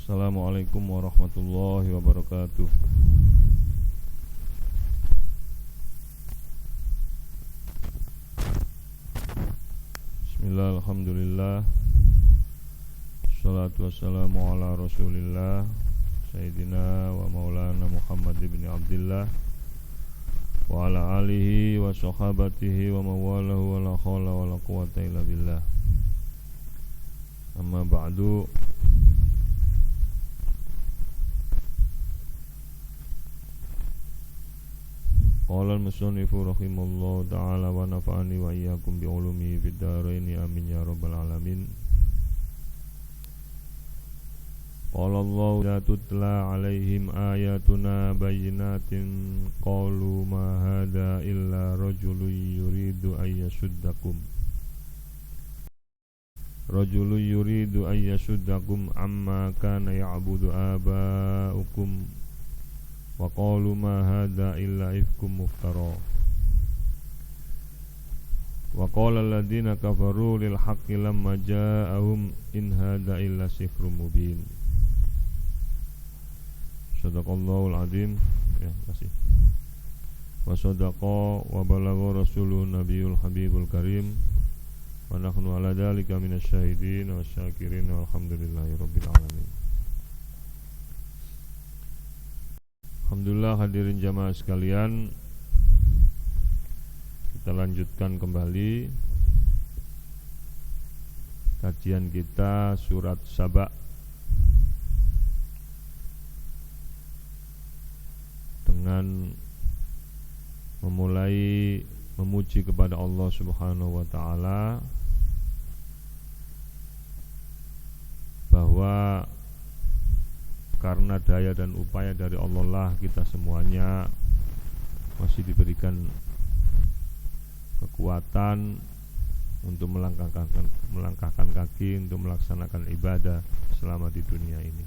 Assalamualaikum warahmatullahi wabarakatuh. Bismillah, alhamdulillah. Assalatu wassalamu ala rasulillah Sayyidina wa maulana Muhammad ibn Abdillah wa ala alihi wa sahabatihi wa mawalahu wa la khawla wa la quwata illa billah. Amma ba'du. Qala al-musannifu rahimallahu ta'ala wa nafa'ani wa iyyakum bi ulumihi fid dharain amin ya rabbal alamin. Qala Allah la tutla alaihim ayatuna bayyinatin qalu ma hadha illa rajulun yuridu ayyasuddakum amma kana ya'budu aba'ukum wa qalu ma hadha illa ifkum muftara wa qala alladziina kafaru lil haqqi lamma ja'ahum in hadha illa sihrun mubin. Shadaqallahul azim. Ya, kasih. Wa sadaqa wa balagha rasulun nabiyul habibul karim wa nahnu ala dzalika minasy syahidin wasyakirin walhamdulillahi rabbil alamin. Alhamdulillah, hadirin jamaah sekalian, kita lanjutkan kembali kajian kita surat Saba dengan memulai memuji kepada Allah Subhanahu wa ta'ala bahwa karena daya dan upaya dari Allah lah kita semuanya masih diberikan kekuatan untuk melangkahkan kaki untuk melaksanakan ibadah selama di dunia ini.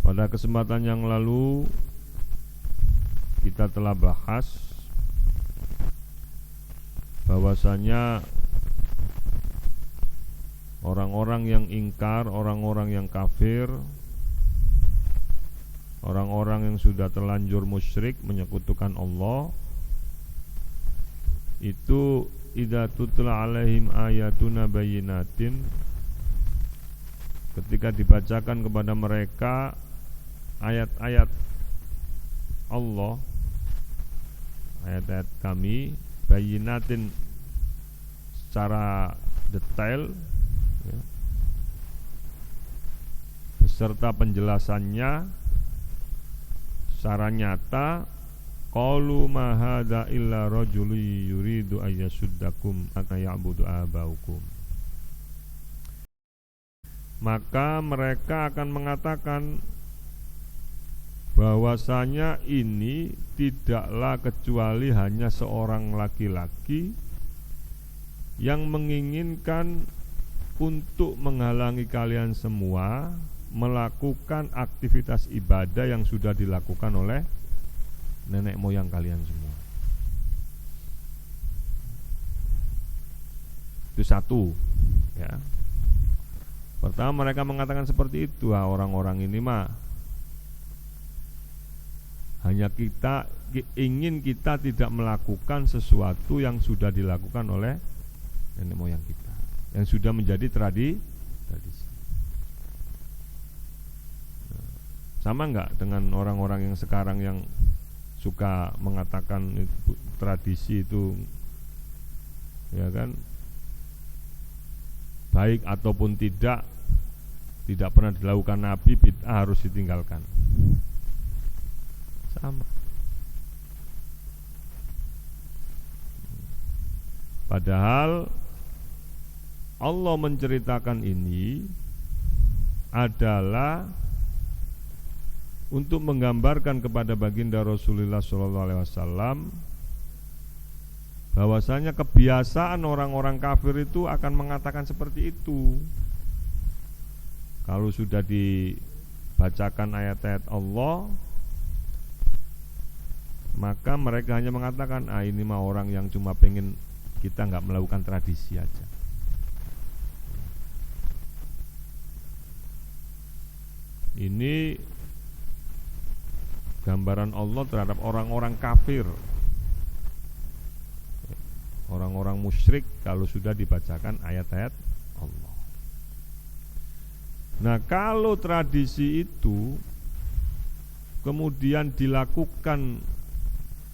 Pada kesempatan yang lalu kita telah bahas bahwasanya orang-orang yang ingkar, orang-orang yang kafir, orang-orang yang sudah terlanjur musyrik menyekutukan Allah, itu idza tutla alaihim ayatuna bayyinatin, ketika dibacakan kepada mereka ayat-ayat Allah, ayat-ayat kami, bayyinatin secara detail ya, beserta penjelasannya secara nyata, qalu ma hadza illa rajulun yuridu ayyasuddakum ana ya'budu abaukum, maka mereka akan mengatakan bahwasanya ini tidaklah kecuali hanya seorang laki-laki yang menginginkan untuk menghalangi kalian semua melakukan aktivitas ibadah yang sudah dilakukan oleh nenek moyang kalian semua. Itu satu ya. Pertama, mereka mengatakan seperti itu, orang-orang ini mah hanya kita ingin kita tidak melakukan sesuatu yang sudah dilakukan oleh nenek moyang kita, yang sudah menjadi tradisi. Sama enggak dengan orang-orang yang sekarang yang suka mengatakan tradisi itu ya kan baik ataupun tidak pernah dilakukan Nabi, bid'ah harus ditinggalkan. Sama. Padahal Allah menceritakan ini adalah untuk menggambarkan kepada baginda Rasulullah SAW bahwasanya kebiasaan orang-orang kafir itu akan mengatakan seperti itu. Kalau sudah dibacakan ayat-ayat Allah, maka mereka hanya mengatakan, ini mah orang yang cuma pengen kita nggak melakukan tradisi aja. Ini gambaran Allah terhadap orang-orang kafir, orang-orang musyrik kalau sudah dibacakan ayat-ayat Allah. Nah, kalau tradisi itu kemudian dilakukan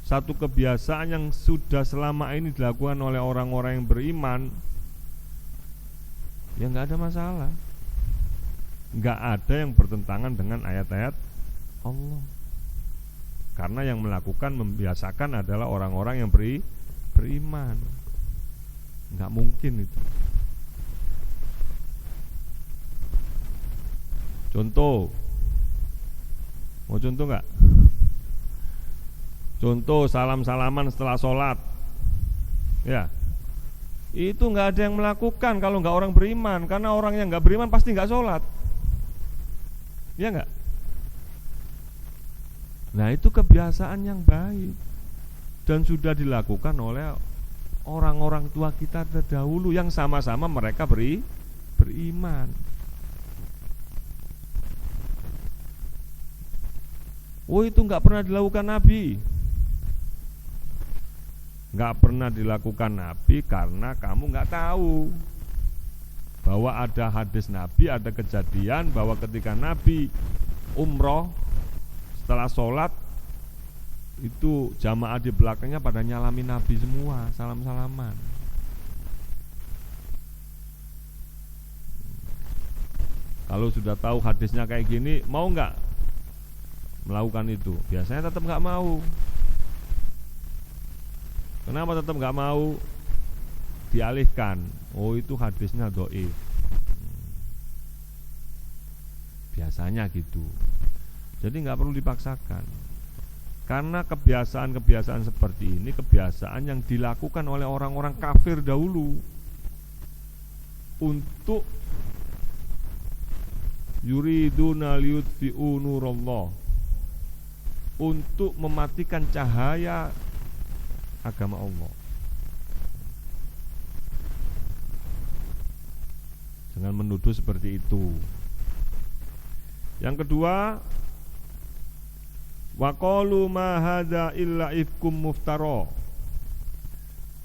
satu kebiasaan yang sudah selama ini dilakukan oleh orang-orang yang beriman, ya nggak ada masalah. Nggak ada yang bertentangan dengan ayat-ayat Allah. Karena yang melakukan, membiasakan adalah orang-orang yang beriman. Nggak mungkin itu. Contoh, mau contoh nggak? Contoh salam-salaman setelah sholat, ya, itu nggak ada yang melakukan kalau nggak orang beriman. Karena orang yang nggak beriman pasti nggak sholat, ya nggak? Nah, itu kebiasaan yang baik dan sudah dilakukan oleh orang-orang tua kita terdahulu yang sama-sama mereka beriman. Oh, itu nggak pernah dilakukan Nabi. Nggak pernah dilakukan Nabi karena kamu nggak tahu bahwa ada hadis Nabi, ada kejadian bahwa ketika Nabi umroh setelah sholat itu jamaah di belakangnya pada nyalami Nabi semua, salam-salaman. Kalau sudah tahu hadisnya kayak gini, mau nggak melakukan itu? Biasanya tetap nggak mau. Kenapa tetap nggak mau? Dialihkan. Oh, itu hadisnya dhaif. Biasanya gitu. Jadi nggak perlu dipaksakan. Karena kebiasaan-kebiasaan seperti ini kebiasaan yang dilakukan oleh orang-orang kafir dahulu untuk yuriduna liyutfi'u nurallah, untuk mematikan cahaya agama Allah dengan menuduh seperti itu. Yang kedua, waqalu ma hadza illa ifkum muftara.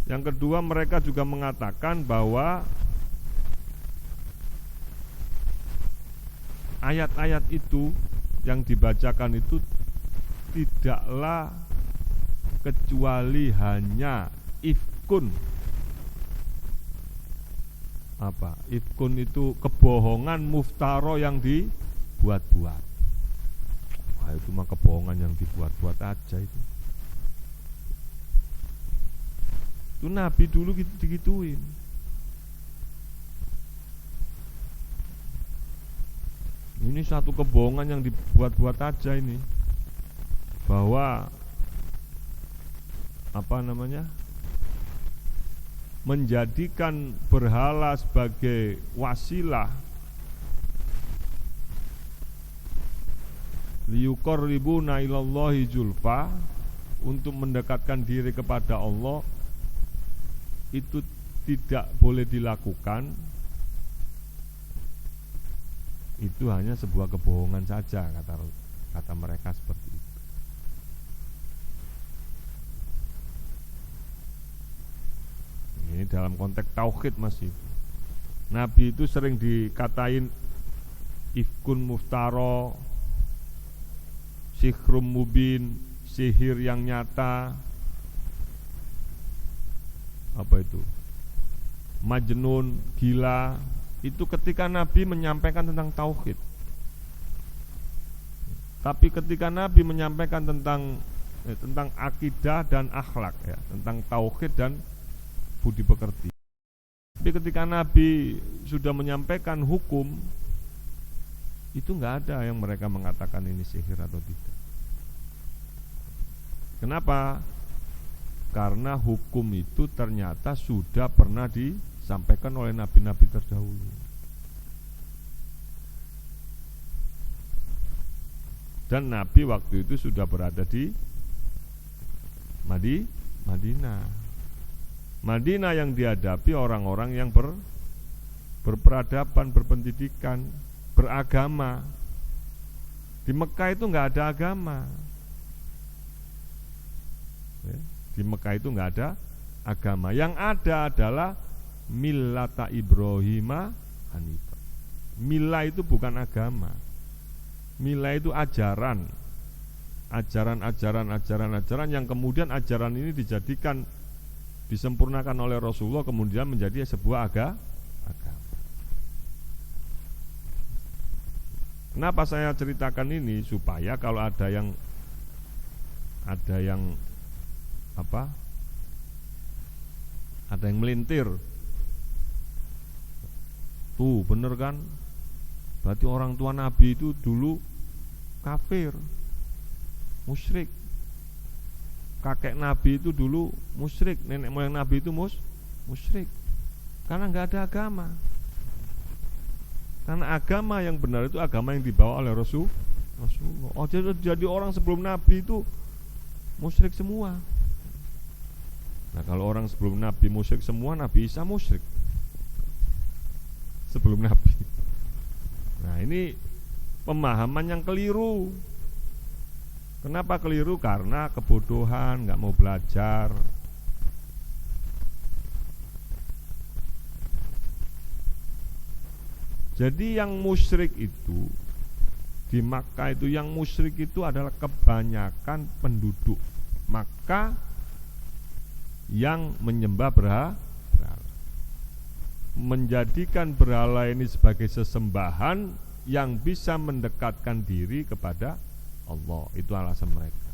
Yang kedua, mereka juga mengatakan bahwa ayat-ayat itu yang dibacakan itu tidaklah kecuali hanya ifkun. Apa? Ifkun itu kebohongan, muftaro yang dibuat-buat. Wah, itu mah kebohongan yang dibuat-buat aja itu. Itu Nabi dulu digituin. Ini satu kebohongan yang dibuat-buat aja ini. Bahwa menjadikan berhala sebagai wasilah liyuqarribuna ilallahi zulfa, untuk mendekatkan diri kepada Allah, itu tidak boleh dilakukan. Itu hanya sebuah kebohongan saja, kata mereka seperti itu. Ini dalam konteks tauhid masih. Nabi itu sering dikatain ifkun muftaro, sikhrum mubin, sihir yang nyata, apa itu, majnun, gila. Itu ketika Nabi menyampaikan tentang tauhid. Tapi ketika Nabi menyampaikan tentang akidah dan akhlak, ya, tentang tauhid dan budi pekerti. Tapi ketika Nabi sudah menyampaikan hukum, itu nggak ada yang mereka mengatakan ini sihir atau tidak. Kenapa? Karena hukum itu ternyata sudah pernah disampaikan oleh nabi-nabi terdahulu. Dan Nabi waktu itu sudah berada di Madinah. Madinah yang dihadapi orang-orang yang berperadaban, berpendidikan, beragama. Di Mekah itu nggak ada agama. Di Mekah itu nggak ada agama. Yang ada adalah millata Ibrahima Hanifah. Mila itu bukan agama. Mila itu ajaran. Ajaran yang kemudian ajaran ini disempurnakan oleh Rasulullah, kemudian menjadi sebuah agama. Kenapa saya ceritakan ini? Supaya kalau ada yang melintir, tuh bener kan, berarti orang tua Nabi itu dulu kafir, musyrik. Kakek Nabi itu dulu musyrik, nenek moyang Nabi itu musyrik. Karena nggak ada agama. Karena agama yang benar itu agama yang dibawa oleh Rasulullah. Oh, jadi orang sebelum Nabi itu musyrik semua. Nah, kalau orang sebelum Nabi musyrik semua, Nabi Isa musyrik sebelum Nabi. Nah, ini pemahaman yang keliru. Kenapa keliru? Karena kebodohan, nggak mau belajar. Jadi yang musyrik itu di Makkah itu, yang musyrik itu adalah kebanyakan penduduk Makkah yang menyembah berhala, menjadikan berhala ini sebagai sesembahan yang bisa mendekatkan diri kepada Allah. Itu alasan mereka.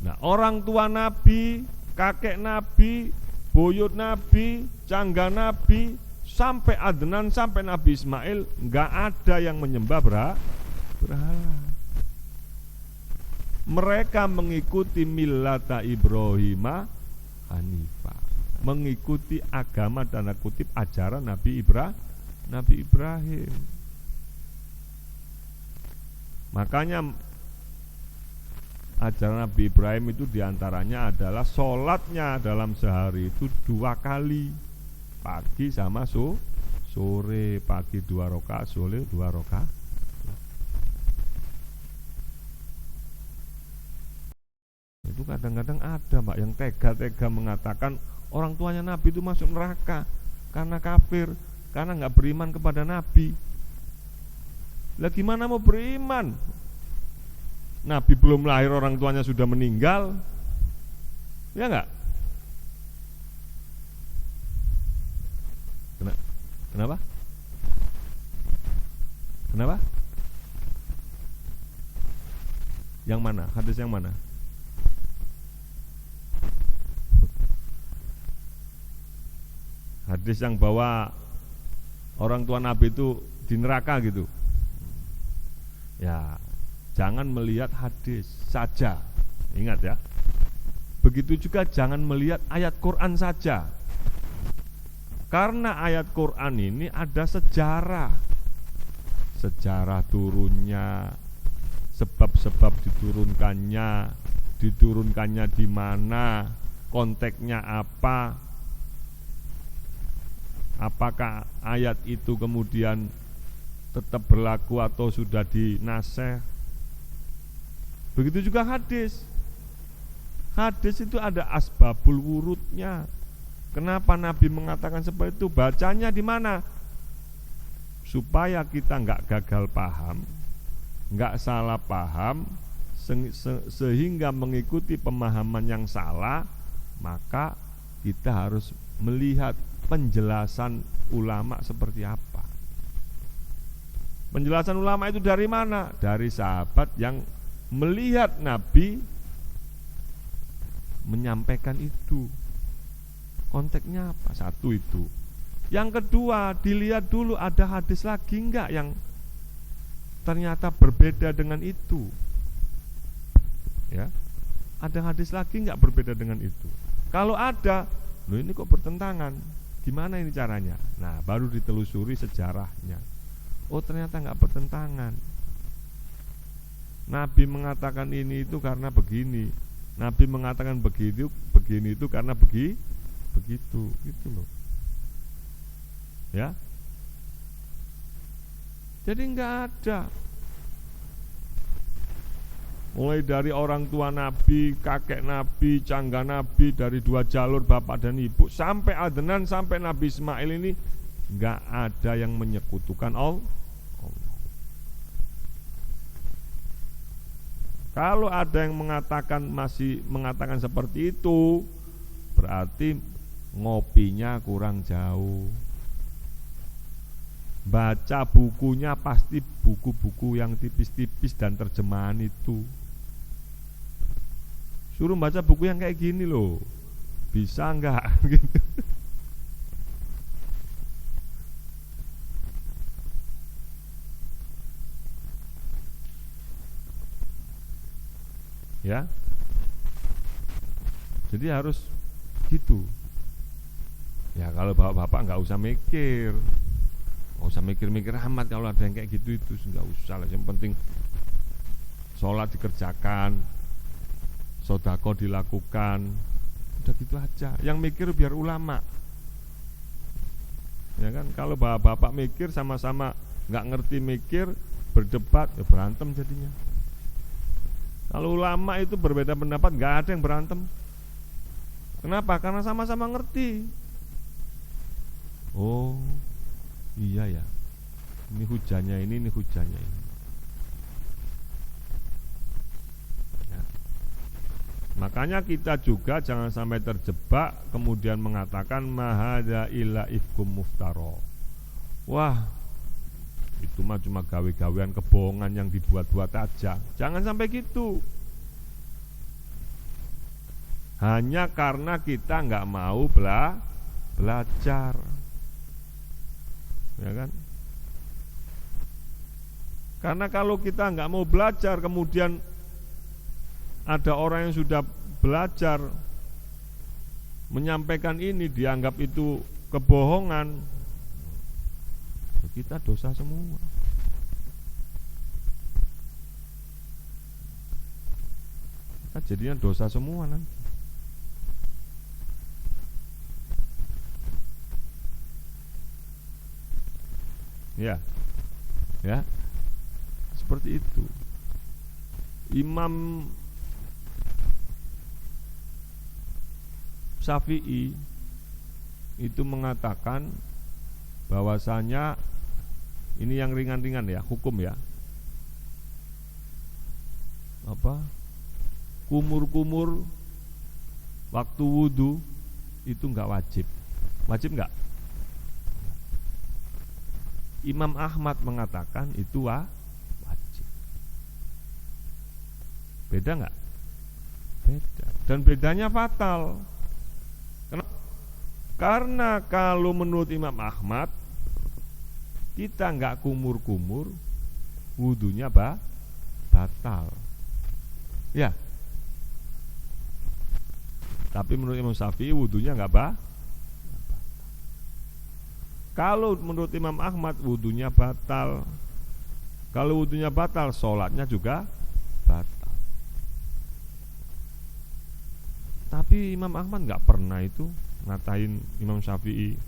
Nah, orang tua Nabi, kakek Nabi, buyut Nabi, cangga Nabi, sampai Adnan, sampai Nabi Ismail, nggak ada yang menyembah berhala. Mereka mengikuti millata Ibrahima Hanifah, mengikuti agama tanda kutip ajaran Nabi Ibrahim. Makanya ajaran Nabi Ibrahim itu diantaranya adalah sholatnya dalam sehari itu 2 kali, pagi sama sore, pagi 2 rakaat, sore 2 rakaat. Itu kadang-kadang ada Mbak yang tega-tega mengatakan orang tuanya Nabi itu masuk neraka karena kafir, karena nggak beriman kepada Nabi. Lah gimana mau beriman? Nabi belum lahir orang tuanya sudah meninggal, ya enggak? Kenapa? Kenapa? Yang mana? Hadis yang mana? Hadis yang bahwa orang tua Nabi itu di neraka gitu. Ya, jangan melihat hadis saja. Ingat ya. Begitu juga jangan melihat ayat Quran saja. Karena ayat Quran ini ada sejarah. Sejarah turunnya, sebab-sebab diturunkannya di mana, konteksnya apa. Apakah ayat itu kemudian tetap berlaku atau sudah dinaseh. Begitu juga hadis. Hadis itu ada asbabul wurudnya. Kenapa Nabi mengatakan seperti itu? Bacanya di mana? Supaya kita nggak gagal paham, nggak salah paham, sehingga mengikuti pemahaman yang salah, maka kita harus melihat penjelasan ulama seperti apa. Penjelasan ulama itu dari mana? Dari sahabat yang melihat Nabi menyampaikan itu. Konteksnya apa? Satu itu. Yang kedua, dilihat dulu ada hadis lagi enggak yang ternyata berbeda dengan itu. Ya. Ada hadis lagi enggak berbeda dengan itu? Kalau ada, loh ini kok bertentangan. Gimana ini caranya? Nah, baru ditelusuri sejarahnya. Oh, ternyata enggak bertentangan. Nabi mengatakan ini itu karena begini. Nabi mengatakan begini itu karena begitu gitu loh. Ya. Jadi enggak ada. Mulai dari orang tua Nabi, kakek Nabi, cangga Nabi, dari dua jalur bapak dan ibu sampai Adnan sampai Nabi Ismail ini enggak ada yang menyekutukan Allah. Kalau ada yang masih mengatakan seperti itu, berarti ngopinya kurang jauh. Baca bukunya pasti buku-buku yang tipis-tipis dan terjemahan itu. Suruh baca buku yang kayak gini loh, bisa enggak? Gitu. Ya, jadi harus gitu. Ya kalau bapak-bapak nggak usah mikir, nggak usah mikir-mikir amat kalau ada yang kayak gitu itu nggak usah lah. Yang penting sholat dikerjakan, sodako dilakukan, udah gitu aja. Yang mikir biar ulama, ya kan? Kalau bapak-bapak mikir sama-sama nggak ngerti mikir, berdebat, ya berantem jadinya. Kalau ulama itu berbeda pendapat, nggak ada yang berantem. Kenapa? Karena sama-sama ngerti. Oh, iya ya. Ini hujannya ini hujannya ini. Ya. Makanya kita juga jangan sampai terjebak kemudian mengatakan mahada illa ifkum muftaro. Wah, itu mah cuma gawe-gawean kebohongan yang dibuat-buat aja. Jangan sampai gitu. Hanya karena kita nggak mau belajar, ya kan? Karena kalau kita nggak mau belajar, kemudian ada orang yang sudah belajar menyampaikan ini dianggap itu kebohongan, kita dosa semua. Kita jadinya dosa semua nanti. Ya, ya, seperti itu. Imam Syafi'i itu mengatakan bahwasanya ini yang ringan-ringan ya, hukum ya. Apa? Kumur-kumur waktu wudu itu enggak wajib. Wajib enggak? Imam Ahmad mengatakan itu wajib. Beda enggak? Beda. Dan bedanya fatal. Kenapa? Karena kalau menurut Imam Ahmad kita enggak kumur-kumur, wudunya batal. Ya. Tapi menurut Imam Syafi'i wudunya enggak batal. Kalau menurut Imam Ahmad wudunya batal. Kalau wudunya batal, sholatnya juga batal. Tapi Imam Ahmad nggak pernah itu ngatain Imam Syafi'i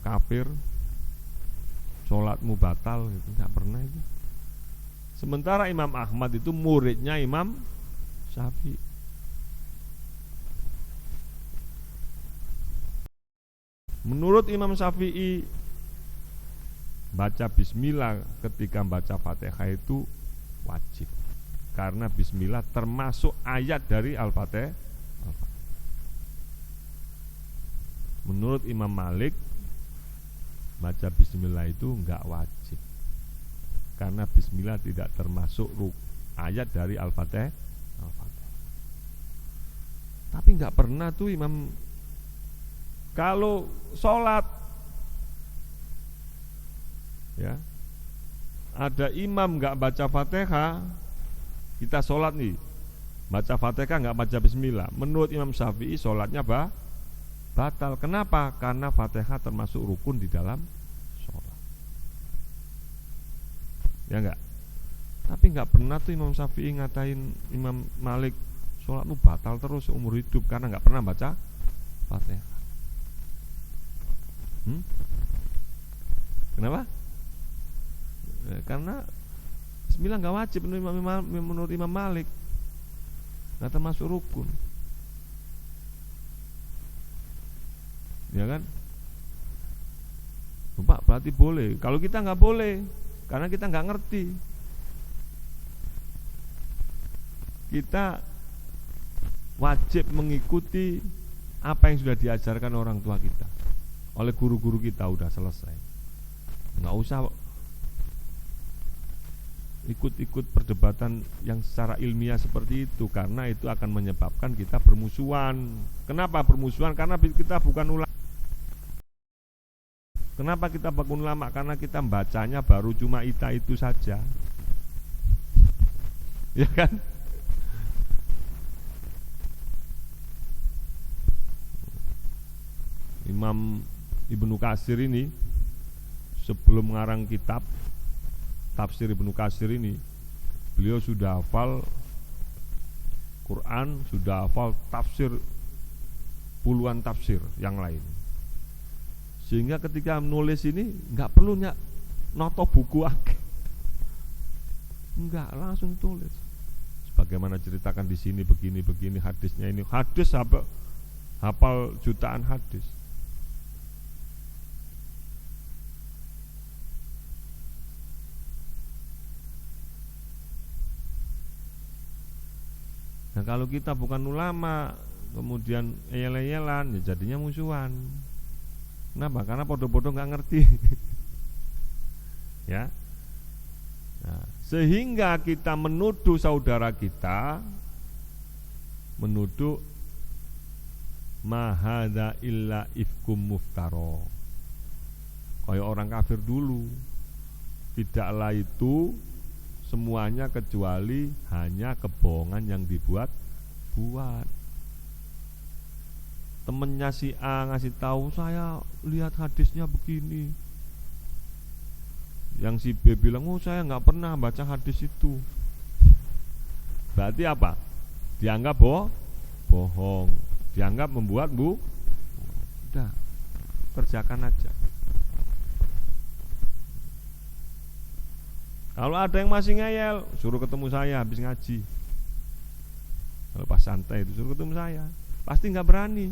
kafir, sholatmu batal, gitu. Nggak pernah itu. Sementara Imam Ahmad itu muridnya Imam Syafi'i. Menurut Imam Syafi'i, baca bismillah ketika baca Fatihah itu wajib. Karena bismillah termasuk ayat dari Al-Fatihah. Menurut Imam Malik, baca bismillah itu enggak wajib. Karena bismillah tidak termasuk ayat dari Al-Fatihah. Tapi enggak pernah tuh Imam kalau sholat, ya, ada imam nggak baca Fatihah, kita sholat nih, baca Fatihah nggak baca bismillah, menurut Imam Syafi'i sholatnya batal. Kenapa? Karena Fatihah termasuk rukun di dalam sholat. Ya enggak? Tapi nggak pernah tuh Imam Syafi'i ngatain Imam Malik sholatmu batal terus seumur hidup karena nggak pernah baca Fatihah. Kenapa? Karena bismillah nggak wajib menurut Imam Malik, nggak termasuk rukun, ya kan? Pak, berarti boleh. Kalau kita nggak boleh, karena kita nggak ngerti. Kita wajib mengikuti apa yang sudah diajarkan orang tua kita, oleh guru-guru kita, udah selesai. Nggak usah ikut-ikut perdebatan yang secara ilmiah seperti itu, karena itu akan menyebabkan kita bermusuhan. Kenapa bermusuhan? Karena kita bukan ulama. Kenapa kita bukan ulama? Karena kita bacanya baru cuma itu saja, ya kan? Imam Ibnu Katsir ini sebelum mengarang kitab tafsir Ibnu Katsir ini, beliau sudah hafal Quran, sudah hafal tafsir, puluhan tafsir yang lain. Sehingga ketika menulis ini nggak perlu noto buku akeh, nggak, langsung tulis. Sebagaimana ceritakan di sini begini hadisnya ini, hadis hafal jutaan hadis. Nah kalau kita bukan ulama, kemudian eyel-eyelan, ya jadinya musuhan. Kenapa? Karena podo-podo nggak ngerti. Ya. Nah, sehingga kita menuduh saudara kita, menuduh mahada illa ifkum muftaro, kayak orang kafir dulu. Tidaklah itu semuanya kecuali hanya kebohongan yang dibuat-buat. Temennya si A ngasih tahu, saya lihat hadisnya begini. Yang si B bilang, oh saya nggak pernah baca hadis itu. Berarti apa? Dianggap bohong, dianggap membuat udah, kerjakan aja. Kalau ada yang masih ngeyel, suruh ketemu saya habis ngaji. Kalau pas santai itu suruh ketemu saya, pasti nggak berani.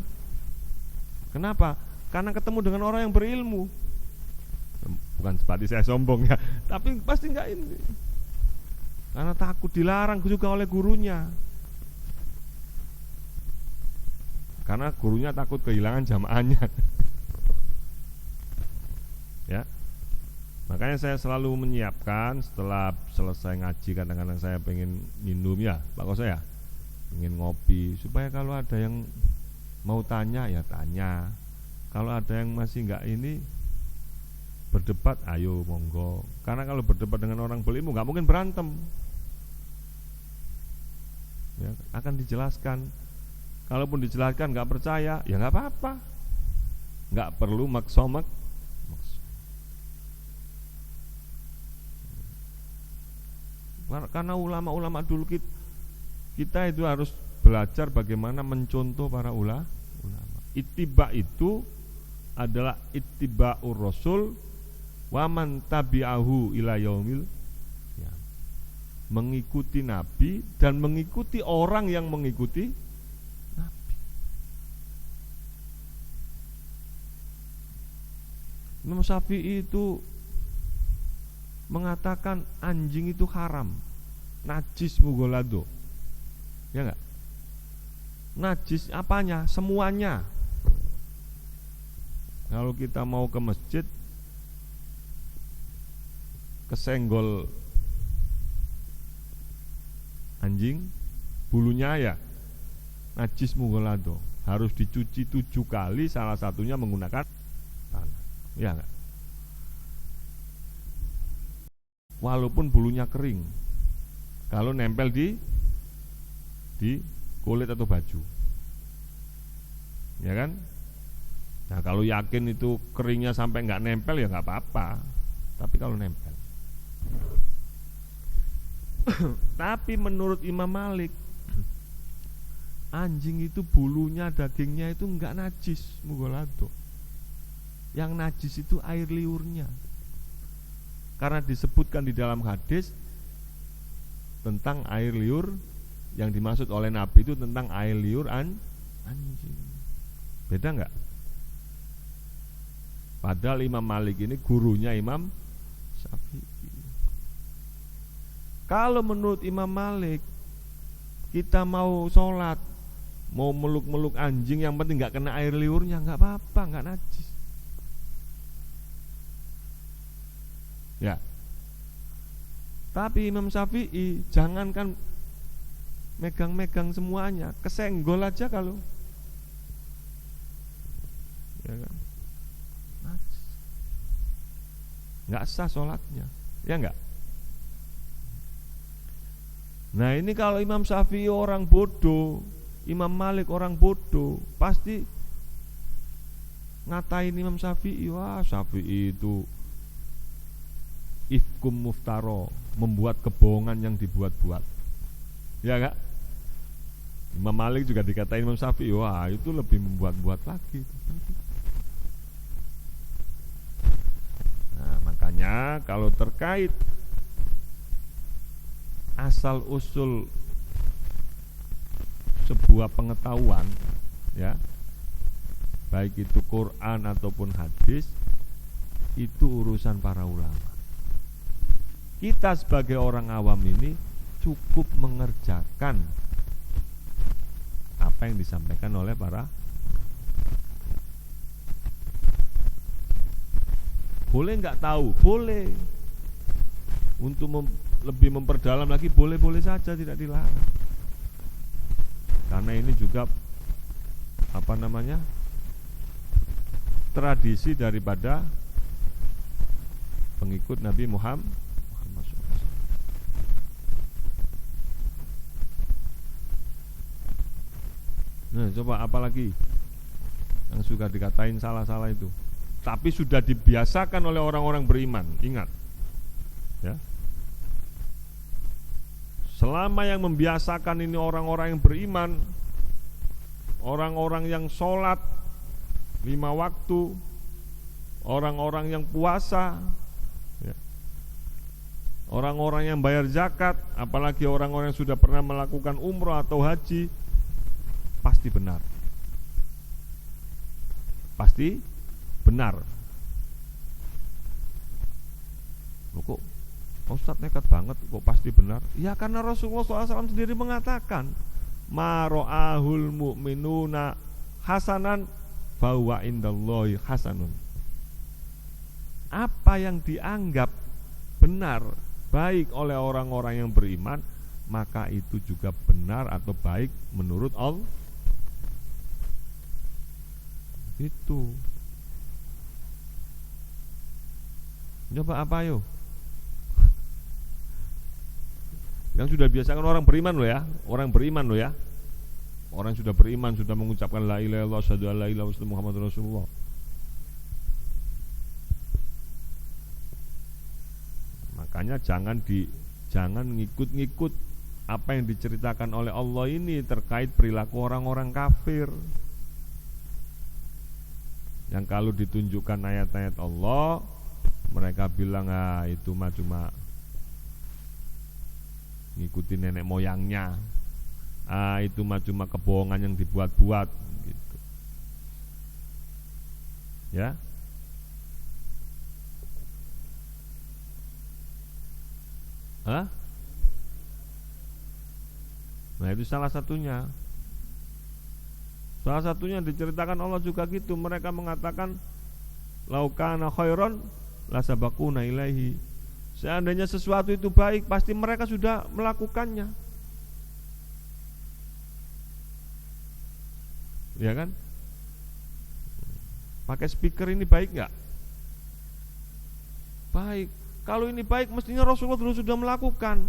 Kenapa? Karena ketemu dengan orang yang berilmu. Bukan berarti saya sombong ya, tapi pasti nggak ini. Karena takut dilarang juga oleh gurunya. Karena gurunya takut kehilangan jamaahnya. Ya. Makanya saya selalu menyiapkan setelah selesai ngaji, kadang-kadang saya pengen minum ya, Pak Koso ya, pengen ngopi, supaya kalau ada yang mau tanya ya tanya. Kalau ada yang masih nggak ini berdebat, ayo monggo. Karena kalau berdebat dengan orang berilmu nggak mungkin berantem. Ya, akan dijelaskan. Kalaupun dijelaskan nggak percaya, ya nggak apa-apa. Nggak perlu maksomak. Karena ulama-ulama dulu kita itu harus belajar bagaimana mencontoh para ulama. Ittiba itu adalah ittiba'ur rasul wa man tabi'ahu ila yaumil, ya, mengikuti Nabi dan mengikuti orang yang mengikuti Nabi. Imam Syafi'i itu mengatakan anjing itu haram, najis mugolado, ya enggak? Najis apanya? Semuanya. Kalau kita mau ke masjid, kesenggol anjing, bulunya ya najis mugolado, harus dicuci 7 kali, salah satunya menggunakan tanah, ya enggak? Walaupun bulunya kering, kalau nempel di kulit atau baju, ya kan? Nah kalau yakin itu keringnya sampai nggak nempel ya nggak apa-apa, tapi kalau nempel. Tapi menurut Imam Malik, Anjing itu bulunya, dagingnya itu enggak najis, mugolado. Yang najis itu air liurnya. Karena disebutkan di dalam hadis tentang air liur, yang dimaksud oleh Nabi itu tentang air liur anjing. Beda enggak? Padahal Imam Malik ini gurunya Imam Syafi'i. Kalau menurut Imam Malik, kita mau sholat, mau meluk-meluk anjing, yang penting nggak kena air liurnya, nggak apa-apa, nggak najis. Ya. Tapi Imam Syafi'i jangankan megang-megang semuanya, kesenggol aja kalau, ya kan, najis, nggak sah sholatnya, ya nggak. Nah ini kalau Imam Syafi'i orang bodoh, Imam Malik orang bodoh, pasti ngatain Imam Syafi'i, wah Syafi'i itu ifkum muftaro, membuat kebohongan yang dibuat-buat, ya gak? Imam Malik juga dikatain Imam Syafi'i, wah itu lebih membuat-buat lagi. Nah makanya kalau terkait asal usul sebuah pengetahuan, ya, baik itu Quran ataupun hadis, itu urusan para ulama. Kita sebagai orang awam ini cukup mengerjakan apa yang disampaikan oleh para. Boleh nggak tahu? Boleh. Untuk lebih memperdalam lagi boleh-boleh saja, tidak dilarang. Karena ini juga tradisi daripada pengikut Nabi Muhammad SAW. Nah, coba apalagi yang suka dikatain salah-salah itu, tapi sudah dibiasakan oleh orang-orang beriman. Ingat, ya. Selama yang membiasakan ini orang-orang yang beriman, orang-orang yang sholat 5 waktu, orang-orang yang puasa, ya, orang-orang yang bayar zakat, apalagi orang-orang yang sudah pernah melakukan umroh atau haji, pasti benar. Pasti benar. Loh, kok Ustadz nekat banget, kok pasti benar? Ya karena Rasulullah SAW sendiri mengatakan, ma ra'ahul mu'minuna hasanan fahuwa indallahi hasanun. Apa yang dianggap benar, baik oleh orang-orang yang beriman, maka itu juga benar atau baik menurut Allah. Itu. Coba apa yuk? Yang sudah biasakan orang beriman loh ya, orang beriman loh ya, orang sudah beriman, sudah mengucapkan la ilaha illallah, asyhadu an la ilaha illallah Muhammadur Rasulullah. Makanya jangan ngikut-ngikut apa yang diceritakan oleh Allah ini terkait perilaku orang-orang kafir, yang kalau ditunjukkan ayat-ayat Allah, mereka bilang itu mah cuma ngikutin nenek moyangnya, itu mah cuma kebohongan yang dibuat-buat gitu. Ya. Nah itu salah satunya. Salah satunya diceritakan Allah juga gitu. Mereka mengatakan laukana khairon lasabaquna ilaihi. Seandainya sesuatu itu baik, pasti mereka sudah melakukannya. Ya kan? Pakai speaker ini baik nggak? Baik. Kalau ini baik, mestinya Rasulullah dulu sudah melakukan.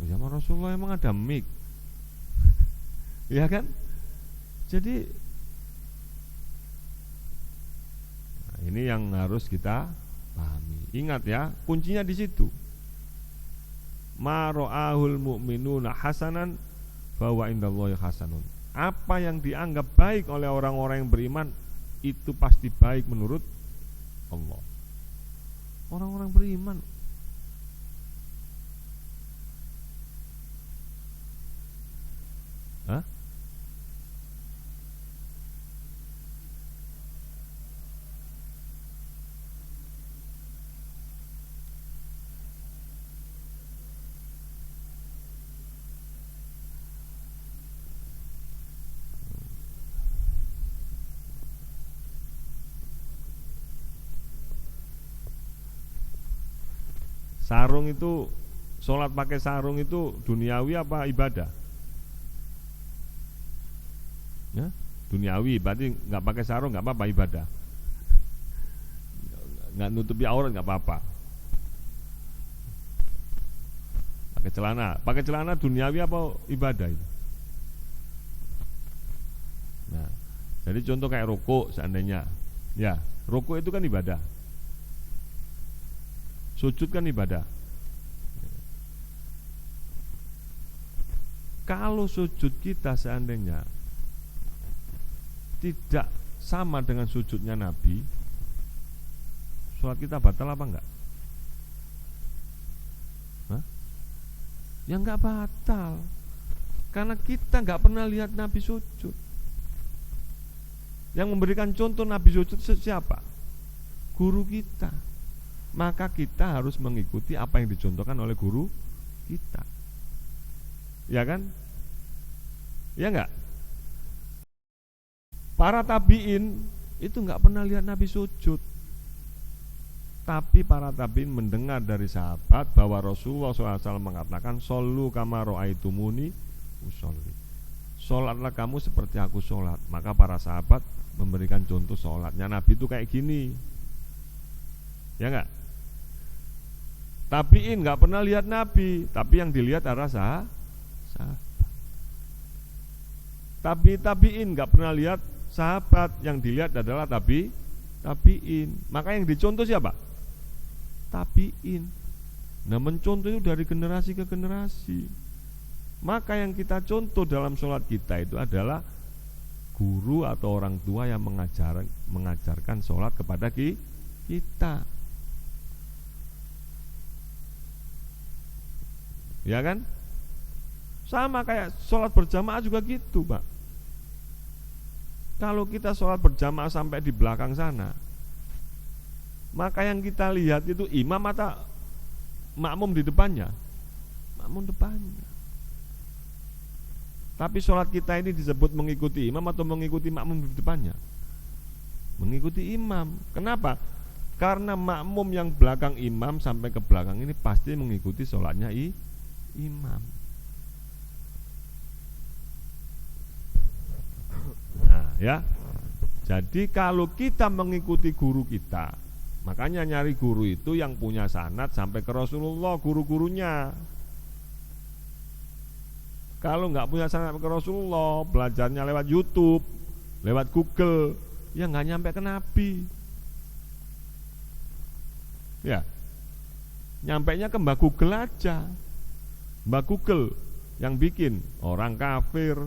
Zaman Rasulullah emang ada mic. Ya kan? Jadi ini yang harus kita pahami. Ingat ya, kuncinya di situ. Ma ra'ahul mu'minuna hasanan fahuwa indallahi hasanun. Apa yang dianggap baik oleh orang-orang yang beriman itu pasti baik menurut Allah. Orang-orang beriman. Hah? Sarung itu, sholat pakai sarung itu duniawi apa ibadah? Ya, duniawi, berarti nggak pakai sarung nggak apa-apa ibadah. Nggak nutupi aurat nggak apa-apa. Pakai celana duniawi apa ibadah itu? Nah, jadi contoh kayak rukuk seandainya, ya rukuk itu kan ibadah. Sujud kan ibadah. Kalau sujud kita seandainya tidak sama dengan sujudnya Nabi, sholat kita batal apa enggak? Hah? Ya enggak batal, karena kita enggak pernah lihat Nabi sujud. Yang memberikan contoh Nabi sujud siapa? Guru kita. Maka kita harus mengikuti apa yang dicontohkan oleh guru kita. Ya kan? Ya enggak? Para tabi'in itu enggak pernah lihat Nabi sujud. Tapi para tabi'in mendengar dari sahabat bahwa Rasulullah SAW mengatakan, "Shollu kama ra'aitumuni usolli." Sholatlah kamu seperti aku sholat. Maka para sahabat memberikan contoh sholatnya Nabi itu kayak gini. Ya enggak? Tabi'in nggak pernah lihat Nabi, tapi yang dilihat adalah sahabat. Tabi'in nggak pernah lihat sahabat, yang dilihat adalah tabi'in. Maka yang dicontoh siapa? Tabi'in. Nah, mencontoh itu dari generasi ke generasi. Maka yang kita contoh dalam sholat kita itu adalah guru atau orang tua yang mengajarkan sholat kepada kita. Ya kan? Sama kayak sholat berjamaah juga gitu, Pak. Kalau kita sholat berjamaah sampai di belakang sana, maka yang kita lihat itu imam atau makmum di depannya? Makmum depannya. Tapi sholat kita ini disebut mengikuti imam atau mengikuti makmum di depannya? Mengikuti imam. Kenapa? Karena makmum yang belakang imam sampai ke belakang ini pasti mengikuti sholatnya imam. Nah, ya. Jadi kalau kita mengikuti guru kita, makanya nyari guru itu yang punya sanad sampai ke Rasulullah, guru-gurunya. Kalau nggak punya sanad ke Rasulullah, belajarnya lewat YouTube, lewat Google, ya nggak nyampe ke Nabi. Ya, nyampainya ke Mbak Google aja. Mbak Google yang bikin orang kafir,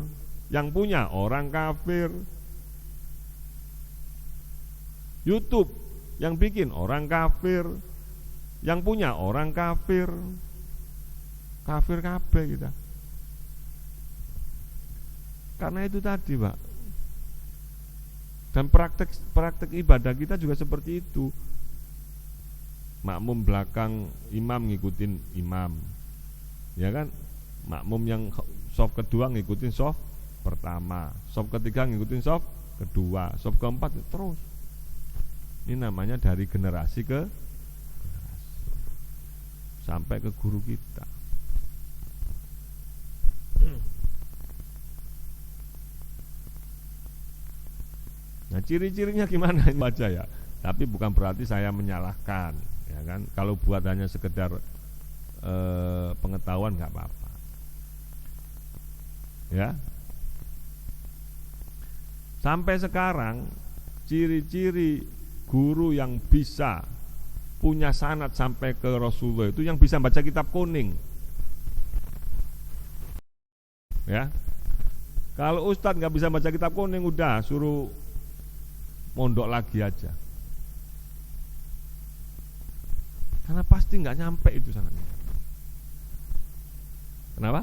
yang punya orang kafir. YouTube yang bikin orang kafir, yang punya orang kafir. Kafir kabeh kita. Karena itu tadi, Pak. Dan praktek ibadah kita juga seperti itu. Makmum belakang imam ngikutin imam. Ya kan? Makmum yang shaf kedua ngikutin shaf pertama, shaf ketiga ngikutin shaf kedua, shaf keempat terus. Ini namanya dari generasi ke generasi sampai ke guru kita. Nah, ciri-cirinya gimana ini baca ya. Tapi bukan berarti saya menyalahkan, ya kan? Kalau buat hanya sekedar pengetahuan nggak apa-apa. Ya. Sampai sekarang ciri-ciri guru yang bisa punya sanad sampai ke Rasulullah itu yang bisa baca kitab kuning. Ya. Kalau ustadz nggak bisa baca kitab kuning, udah suruh mondok lagi aja. Karena pasti nggak nyampe itu sangatnya. Kenapa?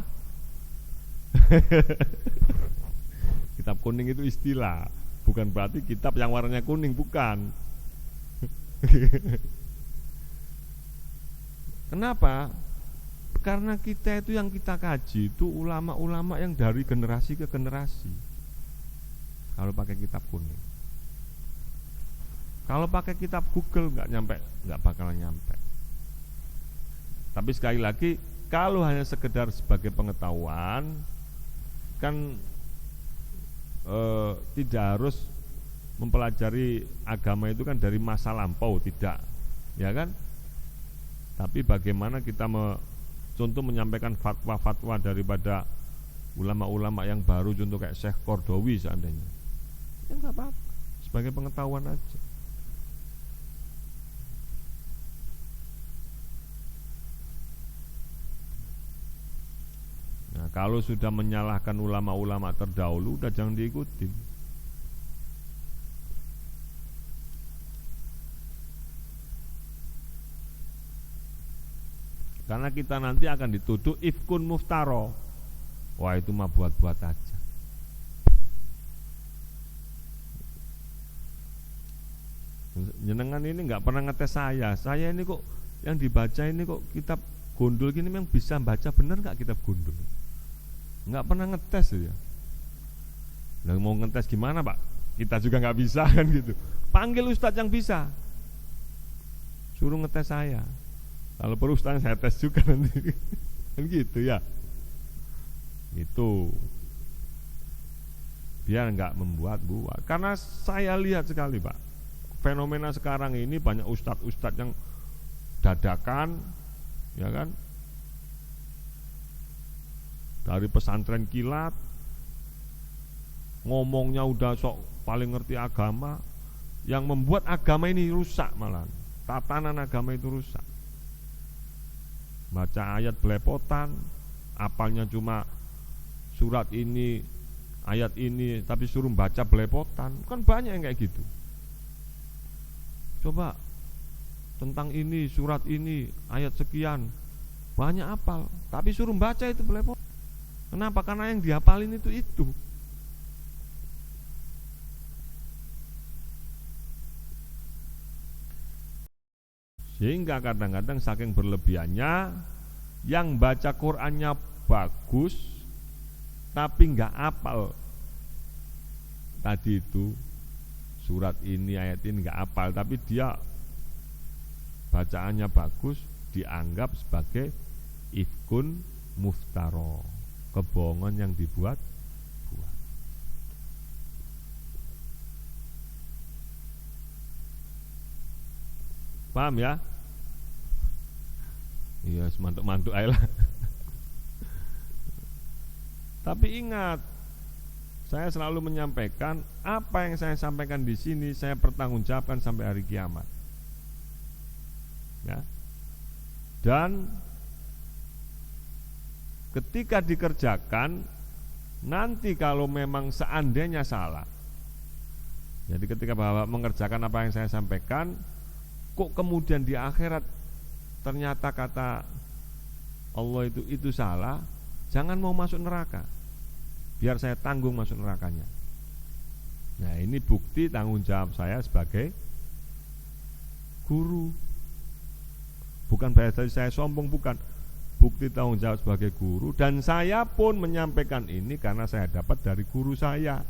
Kitab kuning itu istilah, bukan berarti kitab yang warnanya kuning, bukan. Kenapa? Karena kita itu yang kita kaji itu ulama-ulama yang dari generasi ke generasi. Kalau pakai kitab kuning, kalau pakai kitab Google nggak bakalan nyampe. Tapi sekali lagi, kalau hanya sekedar sebagai pengetahuan, kan tidak harus mempelajari agama itu kan dari masa lampau, tidak, ya kan? Tapi bagaimana kita contoh menyampaikan fatwa-fatwa daripada ulama-ulama yang baru, contoh kayak Syekh Kordowi seandainya, ya nggak apa-apa, sebagai pengetahuan aja. Nah, kalau sudah menyalahkan ulama-ulama terdahulu, udah jangan diikuti. Karena kita nanti akan dituduh ifkun muftaro. Wah, itu mah buat-buat aja. Jenengan ini nggak pernah ngetes saya. Saya ini kok yang dibaca ini kok kitab Gondol gini memang bisa baca bener nggak kitab Gondol? Nggak pernah ngetes ya. Nah, mau ngetes gimana Pak? Kita juga nggak bisa kan gitu. Panggil ustadz yang bisa, suruh ngetes saya. Kalau perlu ustadz saya tes juga nanti. Kan gitu ya. Itu biar nggak membuat-buat. Karena saya lihat sekali Pak, fenomena sekarang ini banyak ustadz-ustadz yang dadakan, ya kan, dari pesantren kilat, ngomongnya udah sok paling ngerti agama, yang membuat agama ini rusak malah, tatanan agama itu rusak. Baca ayat belepotan, apalnya cuma surat ini, ayat ini, tapi suruh baca belepotan, kan banyak yang kayak gitu. Coba tentang ini, surat ini, ayat sekian, banyak apal, tapi suruh baca itu belepotan. Kenapa? Karena yang dihafalin itu. Sehingga kadang-kadang saking berlebihannya, yang baca Qur'annya bagus tapi nggak apal tadi itu surat ini, ayat ini nggak apal, tapi dia bacaannya bagus, dianggap sebagai ifkun muftaro, kebohongan yang dibuat. Paham ya? Iya, semantuk-mantuk aja lah. Tapi ingat, saya selalu menyampaikan apa yang saya sampaikan di sini saya pertanggungjawabkan sampai hari kiamat. Ya. Dan ketika dikerjakan, nanti kalau memang seandainya salah, jadi ketika Bapak mengerjakan apa yang saya sampaikan, kok kemudian di akhirat ternyata kata Allah itu salah, jangan mau masuk neraka, biar saya tanggung masuk nerakanya. Nah, ini bukti tanggung jawab saya sebagai guru. Bukan berarti saya sombong, bukan. Bukti tanggung jawab sebagai guru, dan saya pun menyampaikan ini karena saya dapat dari guru saya.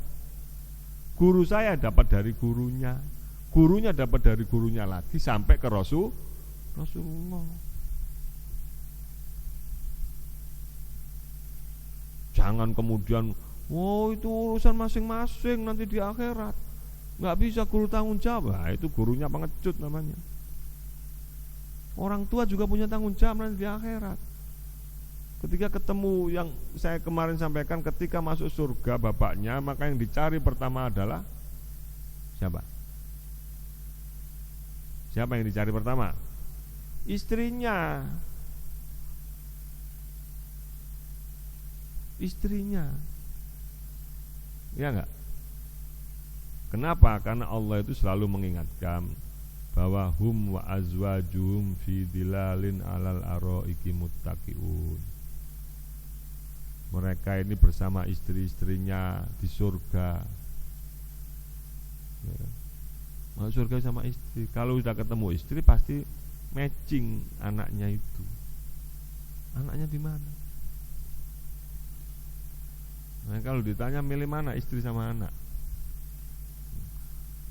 Guru saya dapat dari gurunya, gurunya dapat dari gurunya lagi, sampai ke Rasulullah. Jangan kemudian, wow, itu urusan masing-masing nanti di akhirat, nggak bisa guru tanggung jawab. Nah, itu gurunya pengecut namanya. Orang tua juga punya tanggung jawab nanti di akhirat. Ketika ketemu yang saya kemarin sampaikan, ketika masuk surga bapaknya, maka yang dicari pertama adalah siapa? Siapa yang dicari pertama? Istrinya. Ya enggak? Kenapa? Karena Allah itu selalu mengingatkan bahwa hum wa azwajuhum fi dilalin alal araiki muttaqiun. Mereka ini bersama istri-istrinya di surga. Ya. Masuk surga sama istri. Kalau sudah ketemu istri pasti matching anaknya itu. Anaknya di mana? Nah, kalau ditanya milih mana istri sama anak,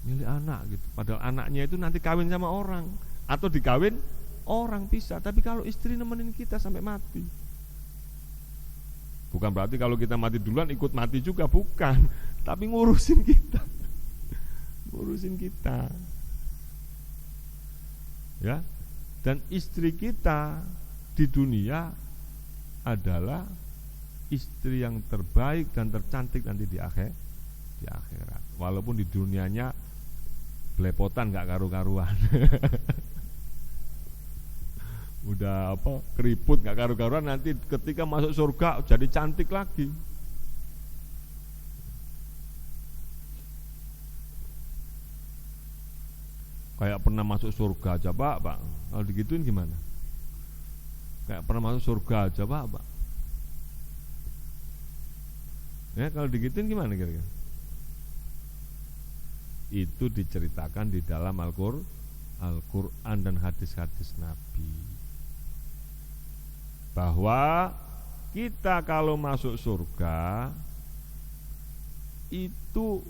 milih anak gitu. Padahal anaknya itu nanti kawin sama orang atau dikawin orang pisah. Tapi kalau istri nemenin kita sampai mati. Bukan berarti kalau kita mati duluan ikut mati juga, bukan. Tapi ngurusin kita. Ngurusin kita. Ya. Dan istri kita di dunia adalah istri yang terbaik dan tercantik nanti di akhirat. Walaupun di dunianya belepotan gak karu-karuan. Udah keriput gak karu-karuan, nanti ketika masuk surga jadi cantik lagi. Kayak pernah masuk surga aja Pak. Kalau digituin gimana? Kayak pernah masuk surga aja Pak. Ya, kalau digituin gimana kira-kira? Itu diceritakan di dalam Al-Quran dan hadis-hadis Nabi, bahwa kita kalau masuk surga itu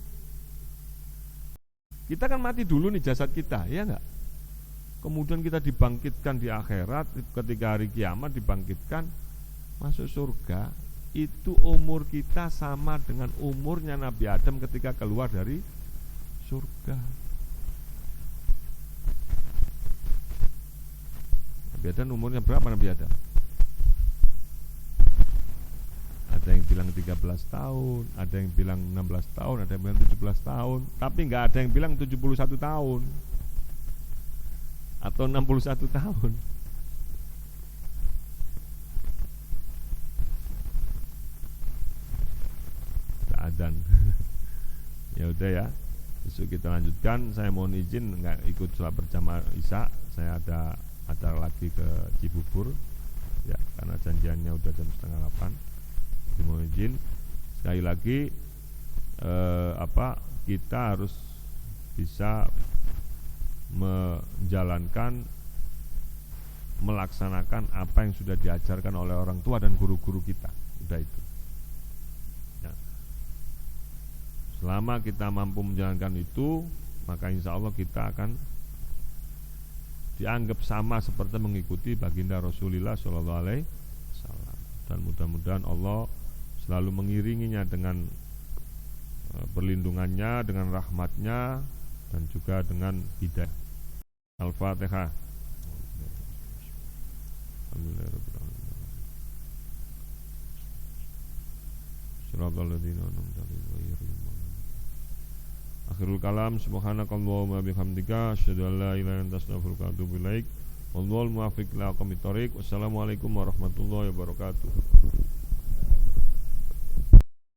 kita kan mati dulu nih jasad kita, ya enggak? Kemudian kita dibangkitkan di akhirat, ketika hari kiamat dibangkitkan masuk surga. Itu umur kita sama dengan umurnya Nabi Adam ketika keluar dari surga. Nabi Adam umurnya berapa Nabi Adam? Ada yang bilang 13 tahun, ada yang bilang 16 tahun, ada yang bilang 17 tahun, tapi enggak ada yang bilang 71 tahun atau 61 tahun. Adzan. Ya udah ya. Besok kita lanjutkan. Saya mohon izin enggak ikut sholat berjamaah Isya. Saya ada acara lagi ke Cibubur. Ya, karena janjiannya udah jam 7:30. Jadi mohon izin. Sekali lagi kita harus bisa melaksanakan apa yang sudah diajarkan oleh orang tua dan guru-guru kita. Udah itu. Selama kita mampu menjalankan itu, maka insya Allah kita akan dianggap sama seperti mengikuti baginda Rasulullah SAW. Dan mudah-mudahan Allah selalu mengiringinya dengan perlindungannya, dengan rahmatnya, dan juga dengan hidayah. Al-Fatihah. Akhirul kalam, subhanakallahumma bihamdika, asyhadu an la ilaha illa anta astaghfiruka wa atubu ilaik. Wallahul muwaffiq ila aqwamit thoriq. Wassalamualaikum warahmatullahi wabarakatuh.